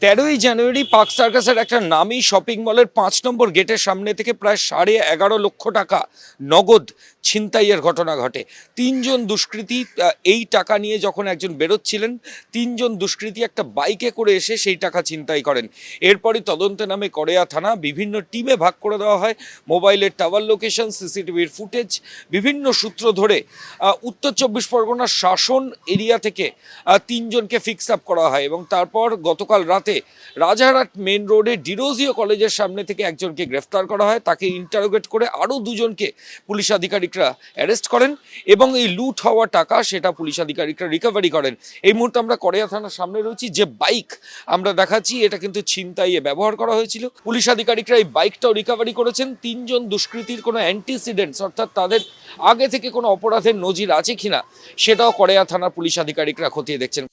13ই জানুয়ারি park সার্কাসের একটা নামী শপিং মলের 5 নম্বর গেটের সামনে থেকে প্রায় 11.5 লক্ষ টাকা নগদ ছিনতাইয়ের ঘটনা ঘটে। তিনজন দুষ্কৃতী এই টাকা নিয়ে যখন একজন বেরোচ্ছিলেন, তিনজন দুষ্কৃতী একটা বাইকে করে এসে সেই টাকা ছিনতাই করেন। এরপরই তদন্তে নামে কড়েয়া থানা, বিভিন্ন টিমে ভাগ করে দেওয়া হয়। মোবাইলের টাওয়ার লোকেশন, সিসিটিভির ফুটেজ, বিভিন্ন সূত্র ধরে উত্তর 24 পরগনার শাসন এরিয়া থেকে তিনজনকে ফিক্স আপ করা হয় এবং তারপর গতকাল রাতে রাজারহাট মেন রোডে ডিরোজিও কলেজের সামনে থেকে একজনকে গ্রেফতার করা হয়। তাকে ইন্টারোগেট করে আরও দুজনকে পুলিশ আধিকারিকরা অ্যারেস্ট করেন এবং এই লুট হওয়া টাকা সেটা পুলিশ আধিকারিকরা রিকভারি করেন। এই মুহূর্তে আমরা কড়েয়া থানার সামনে রয়েছি। যে বাইক আমরা দেখাচ্ছি এটা কিন্তু ছিনতাইয়ে ব্যবহার করা হয়েছিল। পুলিশ আধিকারিকরা এই বাইকটাও রিকভারি করেছেন। তিনজন দুষ্কৃতীর কোনো অ্যান্টিসিডেন্টস অর্থাৎ তাদের আগে থেকে কোনো অপরাধের নজির আছে কিনা সেটাও কড়েয়া থানার পুলিশ আধিকারিকরা খতিয়ে দেখছেন।